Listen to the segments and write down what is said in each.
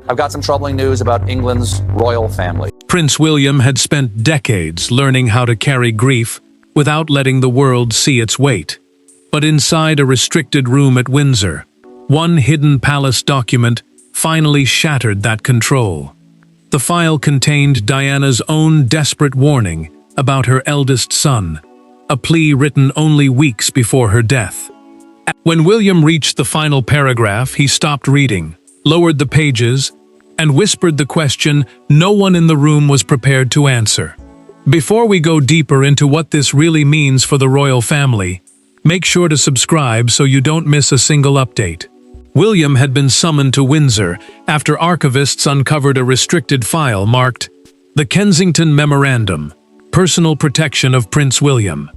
I've got some troubling news about England's royal family. Prince William had spent decades learning how to carry grief without letting the world see its weight. But inside a restricted room at Windsor, one hidden palace document finally shattered that control. The file contained Diana's own desperate warning about her eldest son, a plea written only weeks before her death. When William reached the final paragraph, he stopped reading, lowered the pages, and whispered the question no one in the room was prepared to answer. Before we go deeper into what this really means for the royal family, make sure to subscribe so you don't miss a single update. William had been summoned to Windsor after archivists uncovered a restricted file marked The Kensington Memorandum, Personal Protection of Prince William.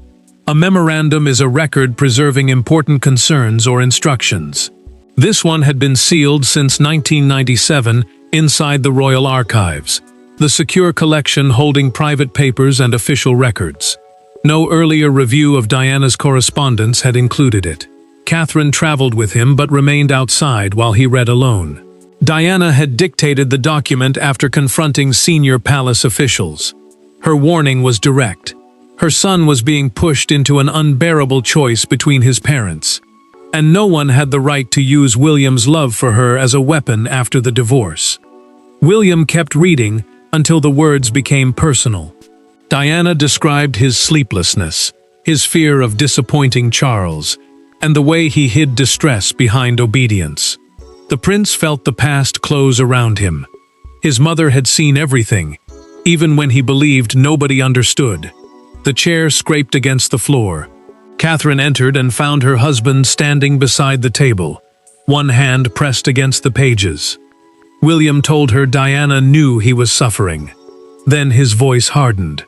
A memorandum is a record preserving important concerns or instructions. This one had been sealed since 1997 inside the Royal Archives, the secure collection holding private papers and official records. No earlier review of Diana's correspondence had included it. Catherine traveled with him but remained outside while he read alone. Diana had dictated the document after confronting senior palace officials. Her warning was direct. Her son was being pushed into an unbearable choice between his parents, and no one had the right to use William's love for her as a weapon after the divorce. William kept reading until the words became personal. Diana described his sleeplessness, his fear of disappointing Charles, and the way he hid distress behind obedience. The prince felt the past close around him. His mother had seen everything, even when he believed nobody understood. The chair scraped against the floor. Catherine entered and found her husband standing beside the table, one hand pressed against the pages. William told her Diana knew he was suffering. Then his voice hardened.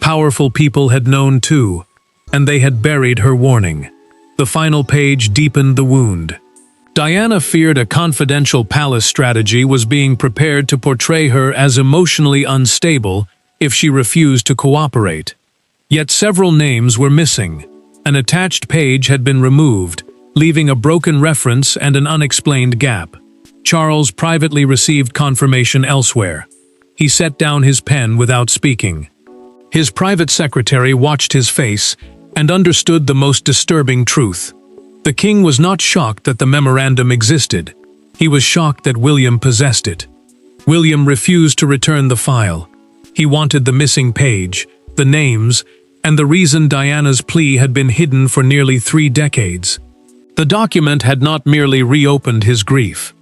Powerful people had known too, and they had buried her warning. The final page deepened the wound. Diana feared a confidential palace strategy was being prepared to portray her as emotionally unstable if she refused to cooperate. Yet several names were missing. An attached page had been removed, leaving a broken reference and an unexplained gap. Charles privately received confirmation elsewhere. He set down his pen without speaking. His private secretary watched his face and understood the most disturbing truth. The king was not shocked that the memorandum existed. He was shocked that William possessed it. William refused to return the file. He wanted the missing page, the names, and the reason Diana's plea had been hidden for nearly 3 decades. The document had not merely reopened his grief.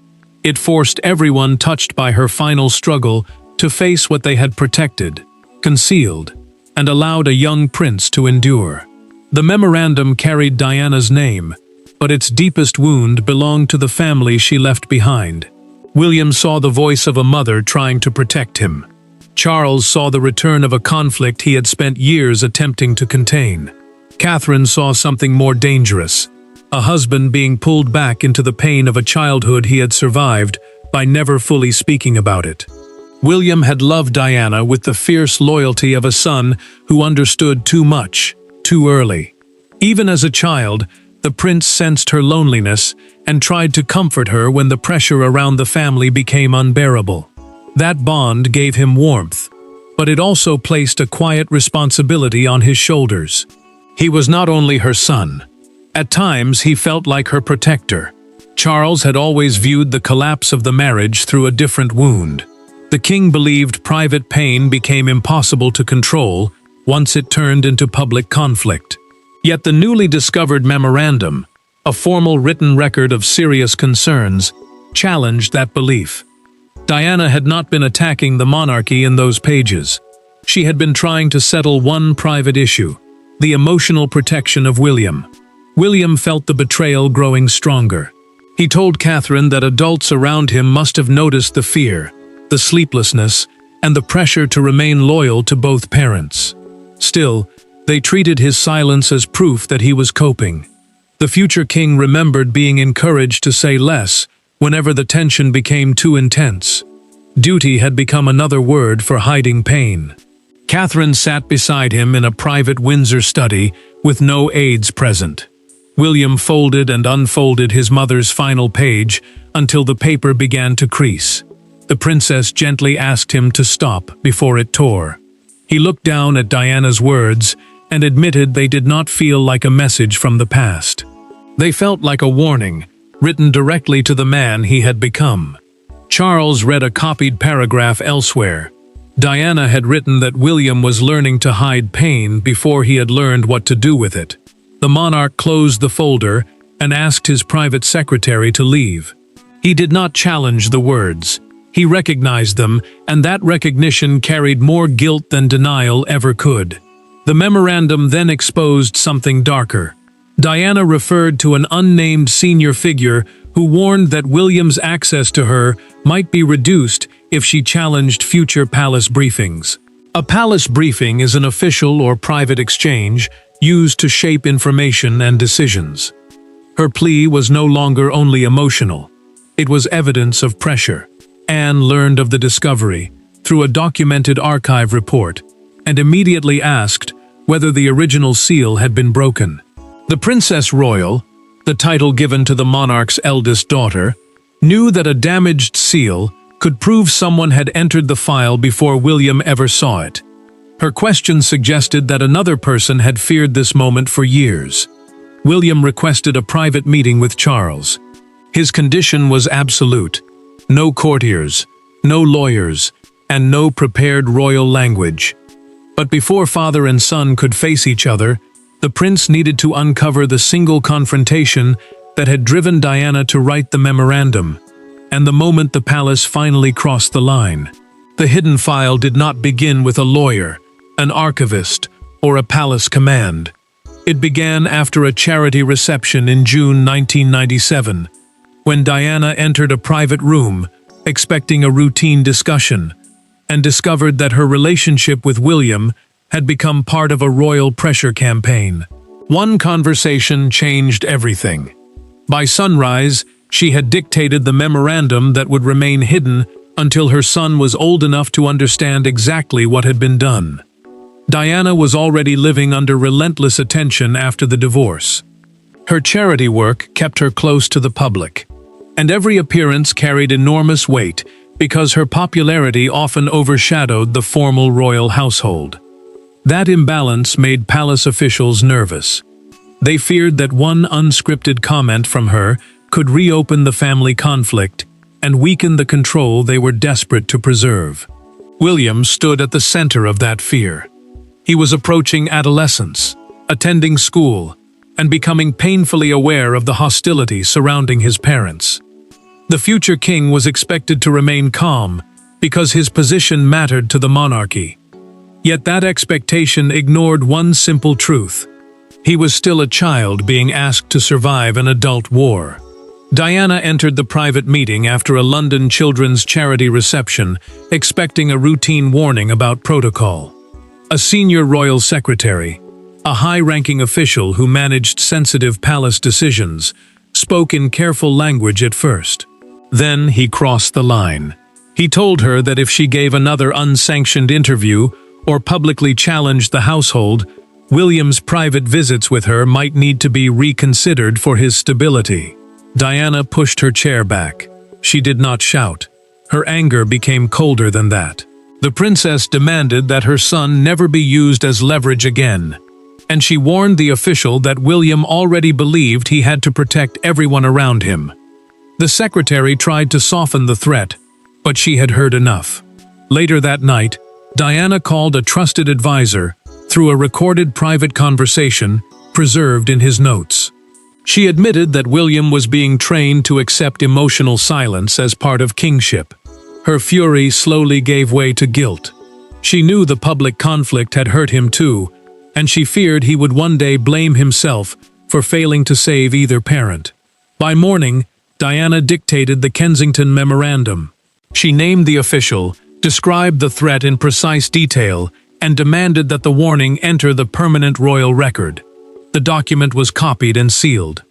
It forced everyone touched by her final struggle to face what they had protected, concealed, and allowed a young prince to endure. The memorandum carried Diana's name, but its deepest wound belonged to the family she left behind. William saw the voice of a mother trying to protect him. Charles saw the return of a conflict he had spent years attempting to contain. Catherine saw something more dangerous, a husband being pulled back into the pain of a childhood he had survived by never fully speaking about it. William had loved Diana with the fierce loyalty of a son who understood too much, too early. Even as a child, the prince sensed her loneliness and tried to comfort her when the pressure around the family became unbearable. That bond gave him warmth, but it also placed a quiet responsibility on his shoulders. He was not only her son. At times, he felt like her protector. Charles had always viewed the collapse of the marriage through a different wound. The king believed private pain became impossible to control once it turned into public conflict. Yet the newly discovered memorandum, a formal written record of serious concerns, challenged that belief. Diana had not been attacking the monarchy in those pages. She had been trying to settle one private issue, the emotional protection of William. William felt the betrayal growing stronger. He told Catherine that adults around him must have noticed the fear, the sleeplessness, and the pressure to remain loyal to both parents. Still, they treated his silence as proof that he was coping. The future king remembered being encouraged to say less whenever the tension became too intense. Duty had become another word for hiding pain. Catherine sat beside him in a private Windsor study with no aides present. William folded and unfolded his mother's final page until the paper began to crease. The princess gently asked him to stop before it tore. He looked down at Diana's words and admitted they did not feel like a message from the past. They felt like a warning, written directly to the man he had become. Charles read a copied paragraph elsewhere. Diana had written that William was learning to hide pain before he had learned what to do with it. The monarch closed the folder and asked his private secretary to leave. He did not challenge the words. He recognized them, and that recognition carried more guilt than denial ever could. The memorandum then exposed something darker. Diana referred to an unnamed senior figure who warned that William's access to her might be reduced if she challenged future palace briefings. A palace briefing is an official or private exchange used to shape information and decisions. Her plea was no longer only emotional. It was evidence of pressure. Anne learned of the discovery through a documented archive report and immediately asked whether the original seal had been broken. The Princess Royal, the title given to the monarch's eldest daughter, knew that a damaged seal could prove someone had entered the file before William ever saw it. Her question suggested that another person had feared this moment for years. William requested a private meeting with Charles. His condition was absolute: no courtiers, no lawyers, and no prepared royal language. But before father and son could face each other, the prince needed to uncover the single confrontation that had driven Diana to write the memorandum, and the moment the palace finally crossed the line. The hidden file did not begin with a lawyer, an archivist, or a palace command. It began after a charity reception in June 1997, when Diana entered a private room, expecting a routine discussion, and discovered that her relationship with William had become part of a royal pressure campaign. One conversation changed everything. By sunrise, she had dictated the memorandum that would remain hidden until her son was old enough to understand exactly what had been done. Diana was already living under relentless attention after the divorce. Her charity work kept her close to the public, and every appearance carried enormous weight because her popularity often overshadowed the formal royal household. That imbalance made palace officials nervous. They feared that one unscripted comment from her could reopen the family conflict and weaken the control they were desperate to preserve. William stood at the center of that fear. He was approaching adolescence, attending school, and becoming painfully aware of the hostility surrounding his parents. The future king was expected to remain calm because his position mattered to the monarchy. Yet that expectation ignored one simple truth. He was still a child being asked to survive an adult war. Diana entered the private meeting after a London children's charity reception, expecting a routine warning about protocol. A senior royal secretary, a high-ranking official who managed sensitive palace decisions, spoke in careful language at first. Then he crossed the line. He told her that if she gave another unsanctioned interview or publicly challenged the household, William's private visits with her might need to be reconsidered for his stability. Diana pushed her chair back. She did not shout. Her anger became colder than that. The princess demanded that her son never be used as leverage again, and she warned the official that William already believed he had to protect everyone around him. The secretary tried to soften the threat, but she had heard enough. Later that night, Diana called a trusted advisor through a recorded private conversation preserved in his notes. She admitted that William was being trained to accept emotional silence as part of kingship. Her fury slowly gave way to guilt. She knew the public conflict had hurt him too, and she feared he would one day blame himself for failing to save either parent. By morning, Diana dictated the Kensington Memorandum. She named the official, described the threat in precise detail, and demanded that the warning enter the permanent royal record. The document was copied and sealed.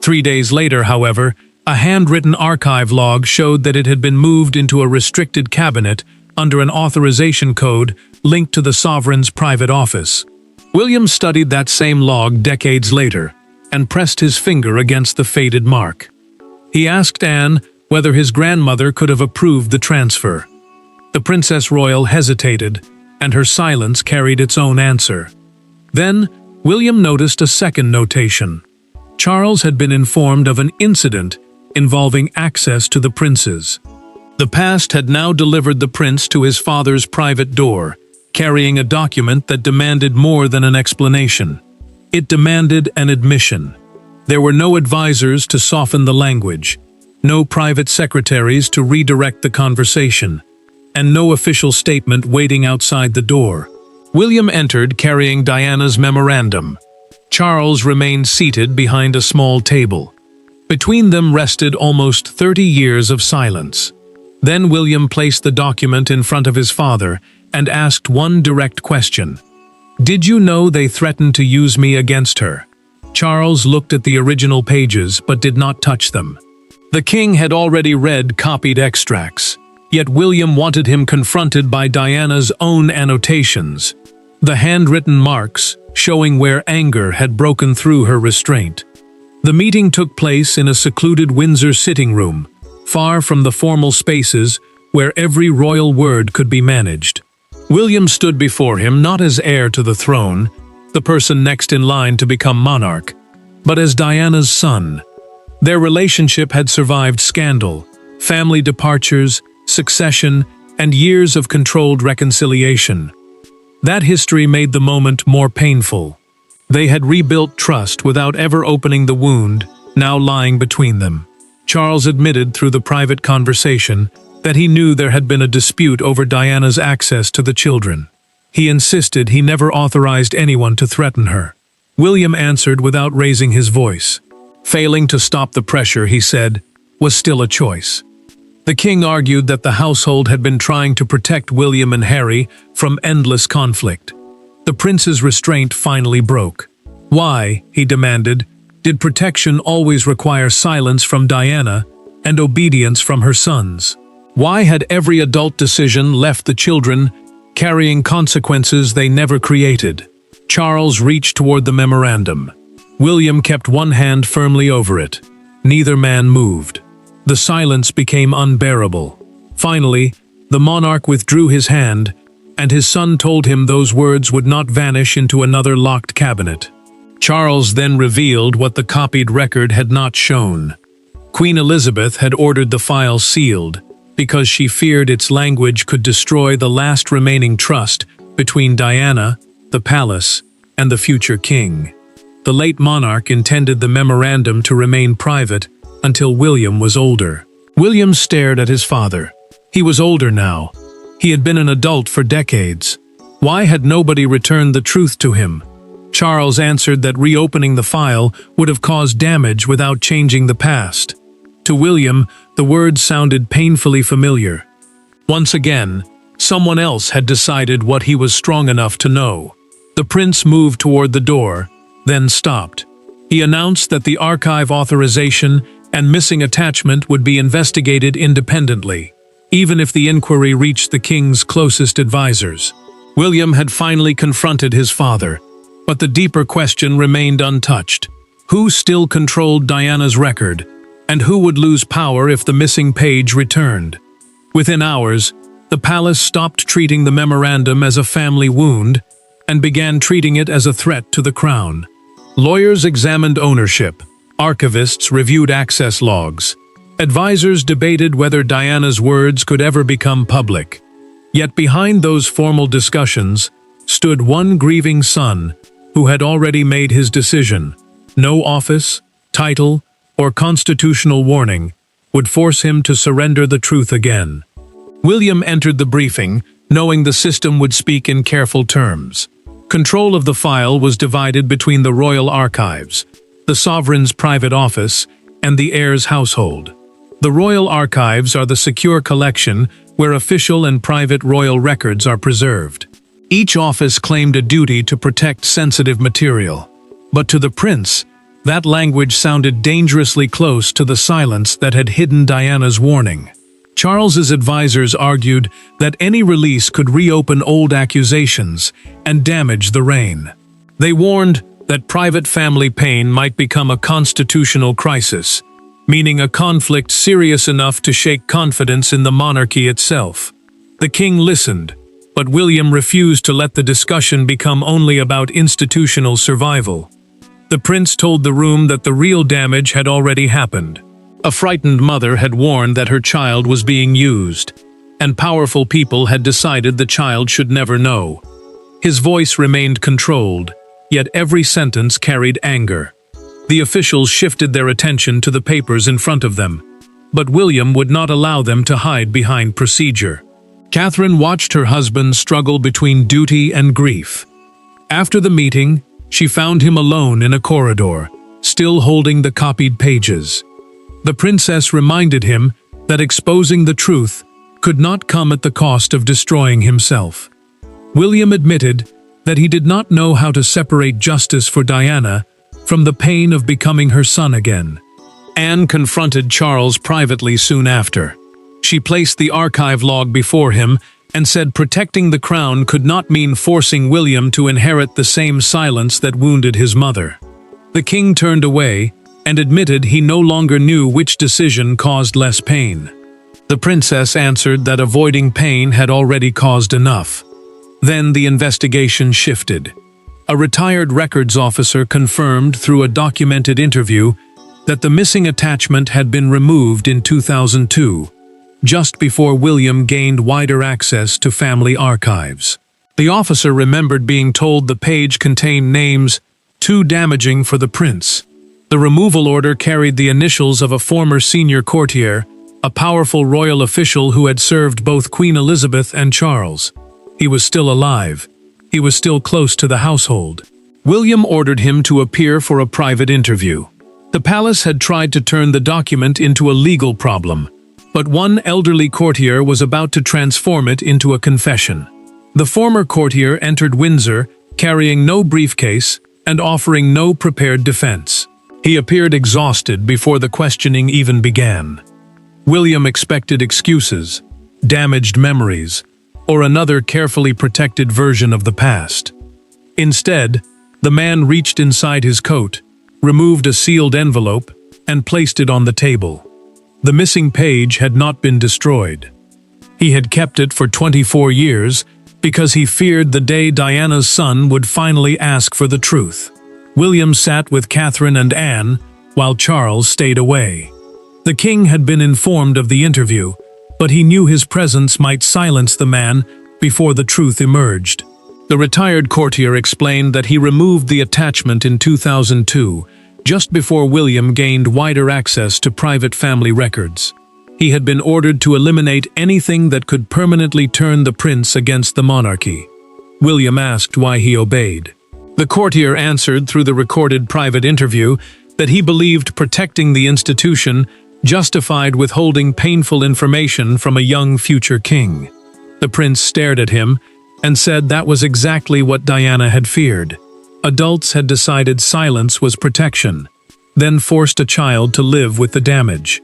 3 days later, however, a handwritten archive log showed that it had been moved into a restricted cabinet under an authorization code linked to the sovereign's private office. William studied that same log decades later and pressed his finger against the faded mark. He asked Anne whether his grandmother could have approved the transfer. The Princess Royal hesitated, and her silence carried its own answer. Then, William noticed a second notation. Charles had been informed of an incident involving access to the princes. The past had now delivered the prince to his father's private door, carrying a document that demanded more than an explanation. It demanded an admission. There were no advisors to soften the language, no private secretaries to redirect the conversation, and no official statement waiting outside the door. William entered carrying Diana's memorandum. Charles remained seated behind a small table. Between them rested almost 30 years of silence. Then William placed the document in front of his father and asked one direct question. "Did you know they threatened to use me against her?" Charles looked at the original pages but did not touch them. The king had already read copied extracts, yet William wanted him confronted by Diana's own annotations, the handwritten marks showing where anger had broken through her restraint. The meeting took place in a secluded Windsor sitting room, far from the formal spaces where every royal word could be managed. William stood before him not as heir to the throne, the person next in line to become monarch, but as Diana's son. Their relationship had survived scandal, family departures, succession, and years of controlled reconciliation. That history made the moment more painful. They had rebuilt trust without ever opening the wound now lying between them. Charles admitted through the private conversation that he knew there had been a dispute over Diana's access to the children. He insisted he never authorized anyone to threaten her. William answered without raising his voice. Failing to stop the pressure, he said, was still a choice. The king argued that the household had been trying to protect William and Harry from endless conflict. The prince's restraint finally broke. Why, he demanded, did protection always require silence from Diana and obedience from her sons? Why had every adult decision left the children carrying consequences they never created? Charles reached toward the memorandum. William kept one hand firmly over it. Neither man moved. The silence became unbearable. Finally, the monarch withdrew his hand, and his son told him those words would not vanish into another locked cabinet. Charles then revealed what the copied record had not shown. Queen Elizabeth had ordered the file sealed because she feared its language could destroy the last remaining trust between Diana, the palace, and the future king. The late monarch intended the memorandum to remain private until William was older. William stared at his father. He was older now. He had been an adult for decades. Why had nobody returned the truth to him? Charles answered that reopening the file would have caused damage without changing the past. To William, the words sounded painfully familiar. Once again, someone else had decided what he was strong enough to know. The prince moved toward the door, then stopped. He announced that the archive authorization and missing attachment would be investigated independently, even if the inquiry reached the king's closest advisors. William had finally confronted his father, but the deeper question remained untouched. Who still controlled Diana's record, and who would lose power if the missing page returned? Within hours, the palace stopped treating the memorandum as a family wound and began treating it as a threat to the crown. Lawyers examined ownership, archivists reviewed access logs, advisors debated whether Diana's words could ever become public. Yet behind those formal discussions stood one grieving son who had already made his decision. No office, title, or constitutional warning would force him to surrender the truth again. William entered the briefing, knowing the system would speak in careful terms. Control of the file was divided between the royal archives, the sovereign's private office, and the heir's household. The royal archives are the secure collection where official and private royal records are preserved. Each office claimed a duty to protect sensitive material. But to the prince, that language sounded dangerously close to the silence that had hidden Diana's warning. Charles's advisors argued that any release could reopen old accusations and damage the reign. They warned that private family pain might become a constitutional crisis, meaning a conflict serious enough to shake confidence in the monarchy itself. The king listened, but William refused to let the discussion become only about institutional survival. The prince told the room that the real damage had already happened. A frightened mother had warned that her child was being used, and powerful people had decided the child should never know. His voice remained controlled, yet every sentence carried anger. The officials shifted their attention to the papers in front of them, but William would not allow them to hide behind procedure. Catherine watched her husband struggle between duty and grief. After the meeting, she found him alone in a corridor, still holding the copied pages. The princess reminded him that exposing the truth could not come at the cost of destroying himself. William admitted that he did not know how to separate justice for Diana from the pain of becoming her son again. Anne confronted Charles privately soon after. She placed the archive log before him and said protecting the crown could not mean forcing William to inherit the same silence that wounded his mother. The king turned away and admitted he no longer knew which decision caused less pain. The princess answered that avoiding pain had already caused enough. Then the investigation shifted. A retired records officer confirmed through a documented interview that the missing attachment had been removed in 2002, just before William gained wider access to family archives. The officer remembered being told the page contained names too damaging for the prince. The removal order carried the initials of a former senior courtier, a powerful royal official who had served both Queen Elizabeth and Charles. He was still alive. He was still close to the household. William ordered him to appear for a private interview. The palace had tried to turn the document into a legal problem, but one elderly courtier was about to transform it into a confession. The former courtier entered Windsor, carrying no briefcase and offering no prepared defense. He appeared exhausted before the questioning even began. William expected excuses, damaged memories, or another carefully protected version of the past. Instead, the man reached inside his coat, removed a sealed envelope, and placed it on the table. The missing page had not been destroyed. He had kept it for 24 years because he feared the day Diana's son would finally ask for the truth. William sat with Catherine and Anne while Charles stayed away. The king had been informed of the interview, but he knew his presence might silence the man before the truth emerged. The retired courtier explained that he removed the attachment in 2002, just before William gained wider access to private family records. He had been ordered to eliminate anything that could permanently turn the prince against the monarchy. William asked why he obeyed. The courtier answered through the recorded private interview that he believed protecting the institution justified withholding painful information from a young future king. The prince stared at him and said that was exactly what Diana had feared. Adults had decided silence was protection, then forced a child to live with the damage.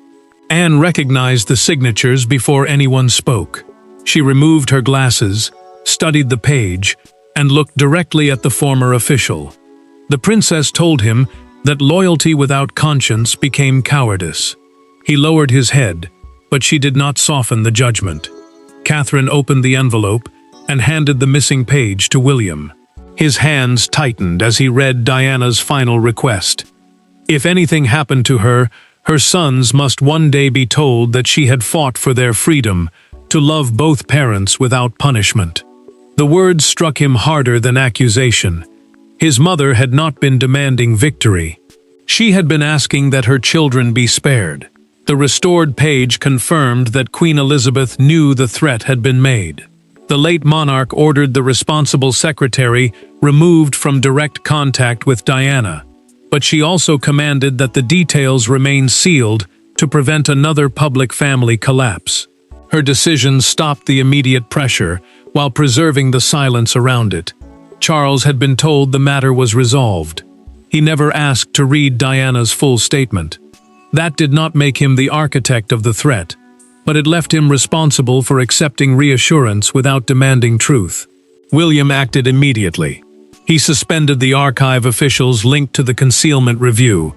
Anne recognized the signatures before anyone spoke. She removed her glasses, studied the page, and looked directly at the former official. The princess told him that loyalty without conscience became cowardice. He lowered his head, but she did not soften the judgment. Catherine opened the envelope and handed the missing page to William. His hands tightened as he read Diana's final request. If anything happened to her, her sons must one day be told that she had fought for their freedom, to love both parents without punishment. The words struck him harder than accusation. His mother had not been demanding victory. She had been asking that her children be spared. The restored page confirmed that Queen Elizabeth knew the threat had been made. The late monarch ordered the responsible secretary removed from direct contact with Diana, but she also commanded that the details remain sealed to prevent another public family collapse. Her decision stopped the immediate pressure while preserving the silence around it. Charles had been told the matter was resolved. He never asked to read Diana's full statement. That did not make him the architect of the threat, but it left him responsible for accepting reassurance without demanding truth. William acted immediately. He suspended the archive officials linked to the concealment review.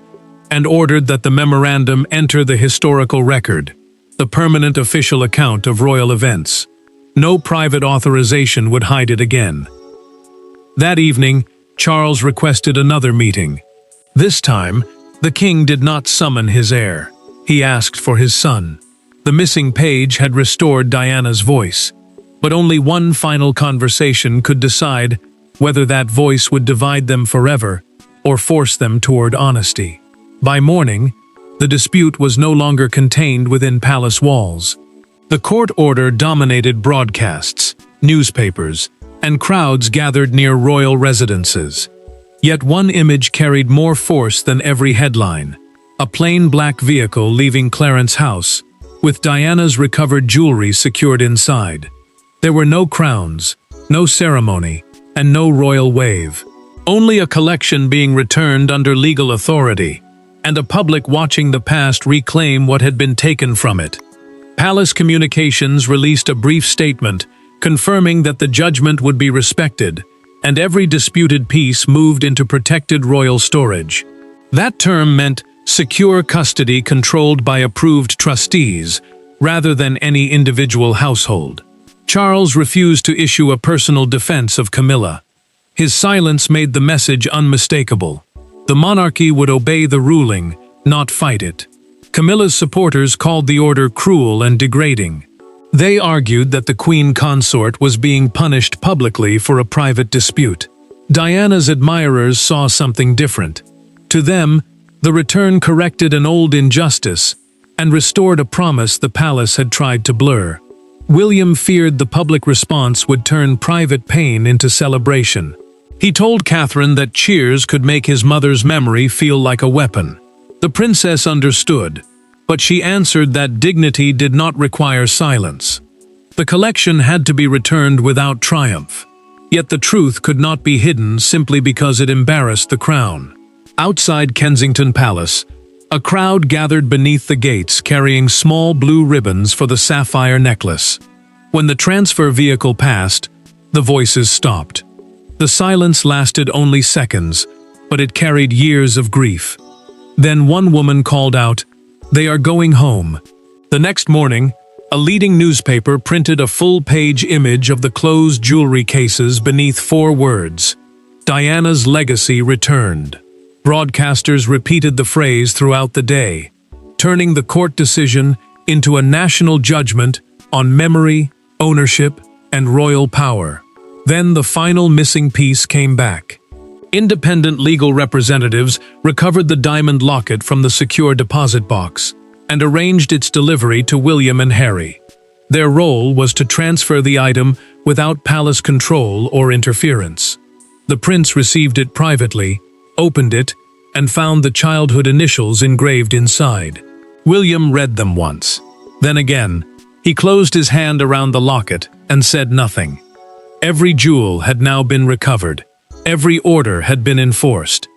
and ordered that the memorandum enter the historical record, the permanent official account of royal events. No private authorization would hide it again. That evening, Charles requested another meeting. This time, the king did not summon his heir. He asked for his son. The missing page had restored Diana's voice, but only one final conversation could decide whether that voice would divide them forever or force them toward honesty. By morning, the dispute was no longer contained within palace walls. The court order dominated broadcasts, newspapers, and crowds gathered near royal residences. Yet one image carried more force than every headline: a plain black vehicle leaving Clarence House, with Diana's recovered jewelry secured inside. There were no crowns, no ceremony, and no royal wave. Only a collection being returned under legal authority, and a public watching the past reclaim what had been taken from it. Palace communications released a brief statement confirming that the judgment would be respected, and every disputed piece moved into protected royal storage. That term meant secure custody controlled by approved trustees, rather than any individual household. Charles refused to issue a personal defense of Camilla. His silence made the message unmistakable. The monarchy would obey the ruling, not fight it. Camilla's supporters called the order cruel and degrading. They argued that the queen consort was being punished publicly for a private dispute. Diana's admirers saw something different. To them, the return corrected an old injustice and restored a promise the palace had tried to blur. William feared the public response would turn private pain into celebration. He told Catherine that cheers could make his mother's memory feel like a weapon. The princess understood, but she answered that dignity did not require silence. The collection had to be returned without triumph. Yet the truth could not be hidden simply because it embarrassed the crown. Outside Kensington Palace, a crowd gathered beneath the gates carrying small blue ribbons for the sapphire necklace. When the transfer vehicle passed, the voices stopped. The silence lasted only seconds, but it carried years of grief. Then one woman called out, "They are going home." The next morning, a leading newspaper printed a full-page image of the closed jewelry cases beneath 4 words: "Diana's legacy returned." Broadcasters repeated the phrase throughout the day, turning the court decision into a national judgment on memory, ownership, and royal power. Then the final missing piece came back. Independent legal representatives recovered the diamond locket from the secure deposit box and arranged its delivery to William and Harry. Their role was to transfer the item without palace control or interference. The prince received it privately, opened it, and found the childhood initials engraved inside. William read them once. Then again, he closed his hand around the locket and said nothing. Every jewel had now been recovered. Every order had been enforced.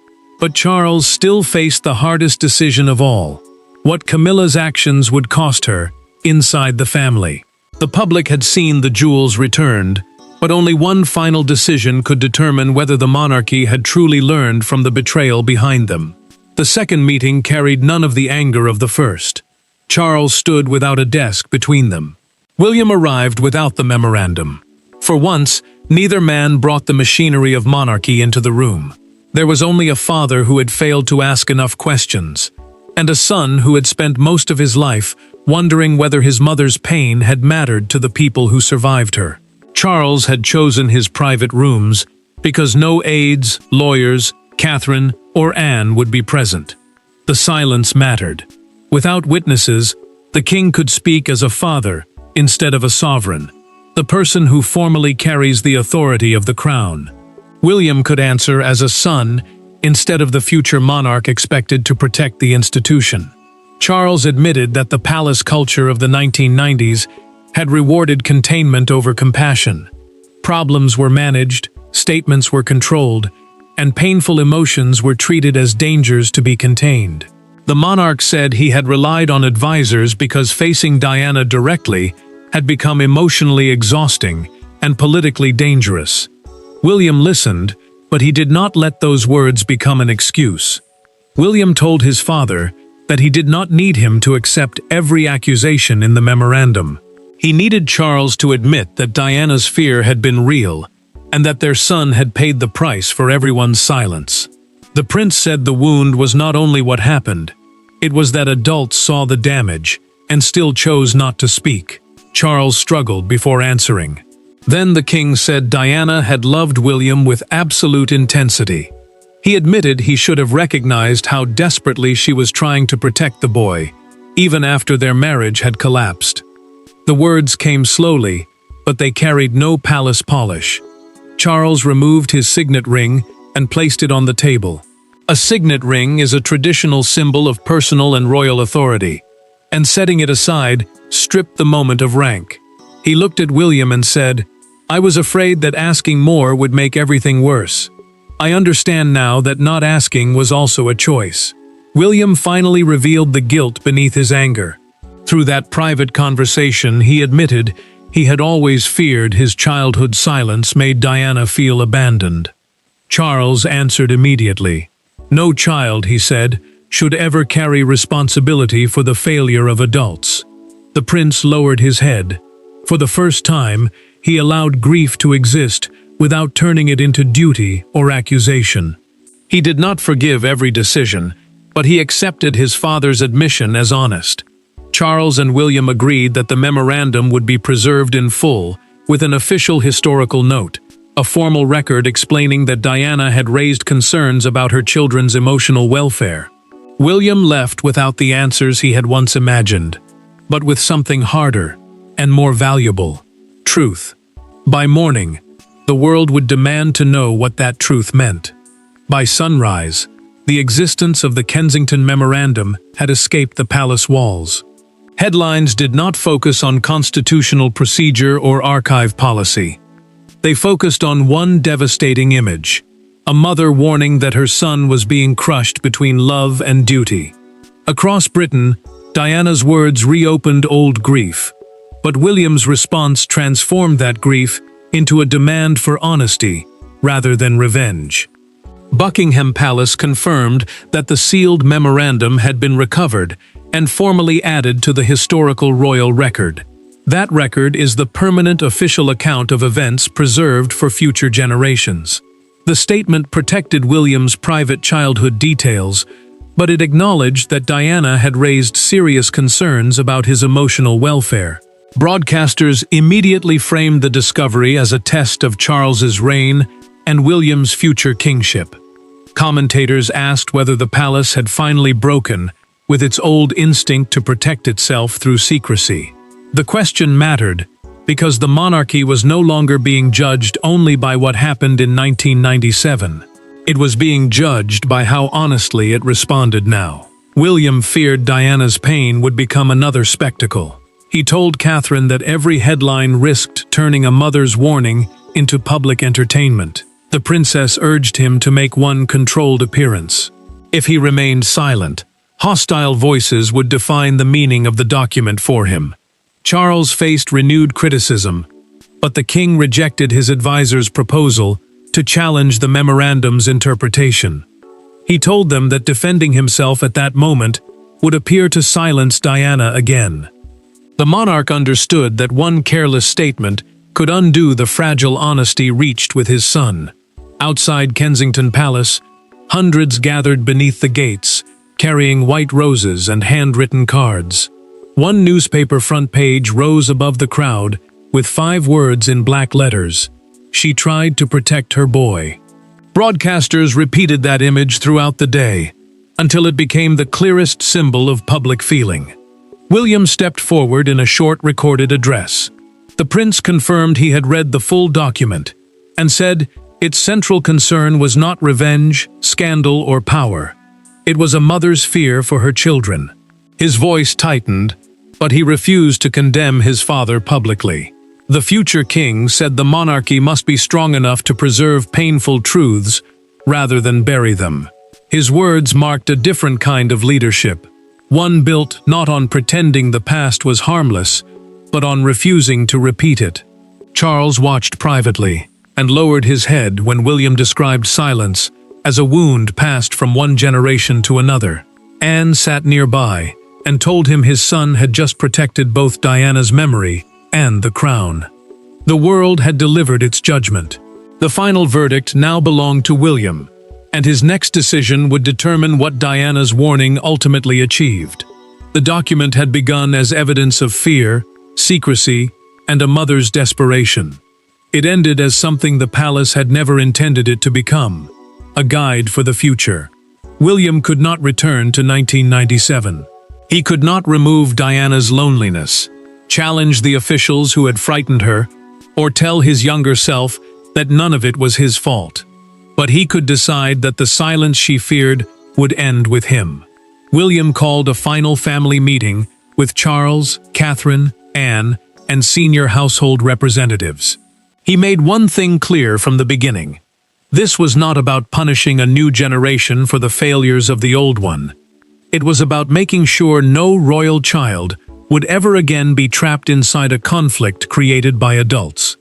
But Charles still faced the hardest decision of all: what Camilla's actions would cost her inside the family. The public had seen the jewels returned, but only one final decision could determine whether the monarchy had truly learned from the betrayal behind them. The second meeting carried none of the anger of the first. Charles stood without a desk between them. William arrived without the memorandum. For once, neither man brought the machinery of monarchy into the room. There was only a father who had failed to ask enough questions, and a son who had spent most of his life wondering whether his mother's pain had mattered to the people who survived her. Charles had chosen his private rooms because no aides, lawyers, Catherine, or Anne would be present. The silence mattered. Without witnesses, the king could speak as a father instead of a sovereign, the person who formally carries the authority of the crown. William could answer as a son instead of the future monarch expected to protect the institution. Charles admitted that the palace culture of the 1990s had rewarded containment over compassion. Problems were managed, statements were controlled, and painful emotions were treated as dangers to be contained. The monarch said he had relied on advisors because facing Diana directly had become emotionally exhausting and politically dangerous. William listened, but he did not let those words become an excuse. William told his father that he did not need him to accept every accusation in the memorandum. He needed Charles to admit that Diana's fear had been real, and that their son had paid the price for everyone's silence. The prince said the wound was not only what happened, it was that adults saw the damage and still chose not to speak. Charles struggled before answering. Then the king said Diana had loved William with absolute intensity. He admitted he should have recognized how desperately she was trying to protect the boy, even after their marriage had collapsed. The words came slowly, but they carried no palace polish. Charles removed his signet ring and placed it on the table. A signet ring is a traditional symbol of personal and royal authority, and setting it aside stripped the moment of rank. He looked at William and said, "I was afraid that asking more would make everything worse. I understand now that not asking was also a choice." William finally revealed the guilt beneath his anger. Through that private conversation, he admitted he had always feared his childhood silence made Diana feel abandoned. Charles answered immediately. "No child," he said, "should ever carry responsibility for the failure of adults." The prince lowered his head. For the first time, he allowed grief to exist without turning it into duty or accusation. He did not forgive every decision, but he accepted his father's admission as honest. Charles and William agreed that the memorandum would be preserved in full, with an official historical note, a formal record explaining that Diana had raised concerns about her children's emotional welfare. William left without the answers he had once imagined, but with something harder and more valuable: truth. By morning, the world would demand to know what that truth meant. By sunrise, the existence of the Kensington Memorandum had escaped the palace walls. Headlines did not focus on constitutional procedure or archive policy. They focused on one devastating image: a mother warning that her son was being crushed between love and duty. Across Britain, Diana's words reopened old grief, but William's response transformed that grief into a demand for honesty rather than revenge. Buckingham Palace confirmed that the sealed memorandum had been recovered and formally added to the historical royal record. That record is the permanent official account of events preserved for future generations. The statement protected William's private childhood details, but it acknowledged that Diana had raised serious concerns about his emotional welfare. Broadcasters immediately framed the discovery as a test of Charles's reign and William's future kingship. Commentators asked whether the palace had finally broken with its old instinct to protect itself through secrecy. The question mattered because the monarchy was no longer being judged only by what happened in 1997. It was being judged by how honestly it responded now. William feared Diana's pain would become another spectacle. He told Catherine that every headline risked turning a mother's warning into public entertainment. The princess urged him to make one controlled appearance. If he remained silent, hostile voices would define the meaning of the document for him. Charles faced renewed criticism, but the king rejected his advisor's proposal to challenge the memorandum's interpretation. He told them that defending himself at that moment would appear to silence Diana again. The monarch understood that one careless statement could undo the fragile honesty reached with his son. Outside Kensington Palace, hundreds gathered beneath the gates, carrying white roses and handwritten cards. One newspaper front page rose above the crowd with 5 words in black letters: "She tried to protect her boy." Broadcasters repeated that image throughout the day, until it became the clearest symbol of public feeling. William stepped forward in a short recorded address. The prince confirmed he had read the full document, and said its central concern was not revenge, scandal, or power. It was a mother's fear for her children. His voice tightened, but he refused to condemn his father publicly. The future king said the monarchy must be strong enough to preserve painful truths rather than bury them. His words marked a different kind of leadership, one built not on pretending the past was harmless, but on refusing to repeat it. Charles watched privately and lowered his head when William described silence as a wound passed from one generation to another. Anne sat nearby and told him his son had just protected both Diana's memory and the crown. The world had delivered its judgment. The final verdict now belonged to William, and his next decision would determine what Diana's warning ultimately achieved. The document had begun as evidence of fear, secrecy, and a mother's desperation. It ended as something the palace had never intended it to become, a guide for the future. William could not return to 1997. He could not remove Diana's loneliness, challenge the officials who had frightened her, or tell his younger self that none of it was his fault. But he could decide that the silence she feared would end with him. William called a final family meeting with Charles, Catherine, Anne, and senior household representatives. He made one thing clear from the beginning. This was not about punishing a new generation for the failures of the old one. It was about making sure no royal child would ever again be trapped inside a conflict created by adults.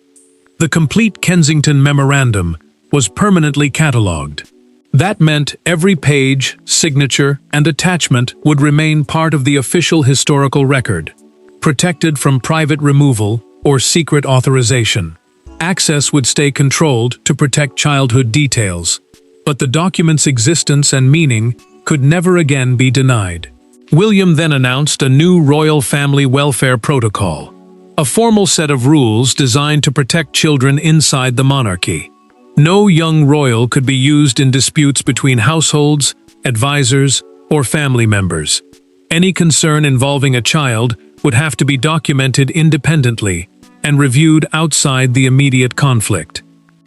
The complete Kensington Memorandum was permanently catalogued. That meant every page, signature, and attachment would remain part of the official historical record, protected from private removal or secret authorization. Access would stay controlled to protect childhood details, but the document's existence and meaning could never again be denied. William then announced a new royal family welfare protocol, a formal set of rules designed to protect children inside the monarchy. No young royal could be used in disputes between households, advisors, or family members. Any concern involving a child would have to be documented independently and reviewed outside the immediate conflict.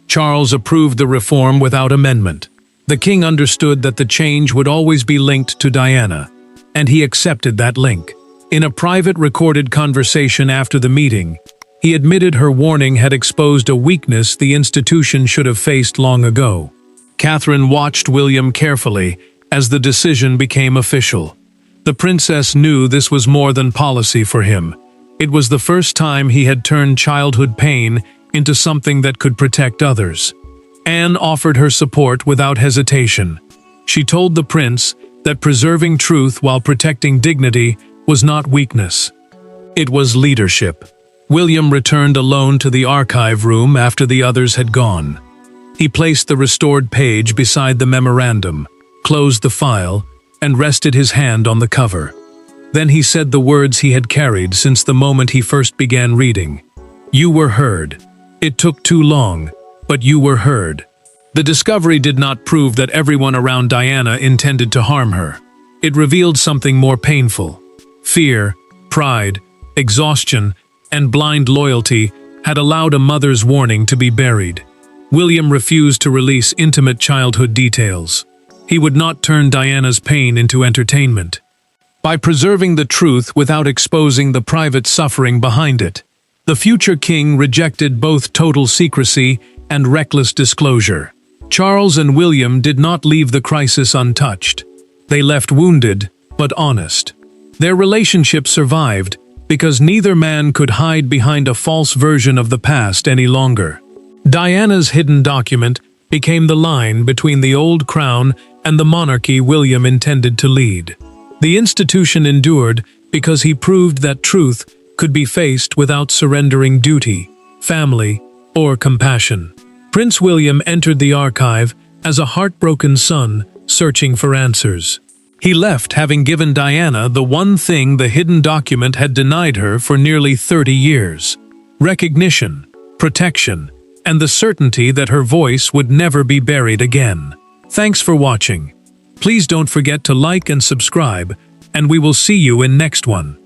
Charles approved the reform without amendment. The king understood that the change would always be linked to Diana, and he accepted that link. In a private recorded conversation after the meeting, he admitted her warning had exposed a weakness the institution should have faced long ago. Catherine watched William carefully as the decision became official. The princess knew this was more than policy for him. It was the first time he had turned childhood pain into something that could protect others. Anne offered her support without hesitation. She told the prince that preserving truth while protecting dignity was not weakness. It was leadership. William returned alone to the archive room after the others had gone. He placed the restored page beside the memorandum, closed the file, and rested his hand on the cover. Then he said the words he had carried since the moment he first began reading. "You were heard. It took too long, but you were heard." The discovery did not prove that everyone around Diana intended to harm her. It revealed something more painful. Fear, pride, exhaustion, and blind loyalty had allowed a mother's warning to be buried. William refused to release intimate childhood details. He would not turn Diana's pain into entertainment. By preserving the truth without exposing the private suffering behind it, the future king rejected both total secrecy and reckless disclosure. Charles and William did not leave the crisis untouched. They left wounded, but honest. Their relationship survived because neither man could hide behind a false version of the past any longer. Diana's hidden document became the line between the old crown and the monarchy William intended to lead. The institution endured because he proved that truth could be faced without surrendering duty, family, or compassion. Prince William entered the archive as a heartbroken son searching for answers. He left having given Diana the one thing the hidden document had denied her for nearly 30 years: recognition, protection, and the certainty that her voice would never be buried again. Thanks for watching. Please don't forget to like and subscribe, and we will see you in next one.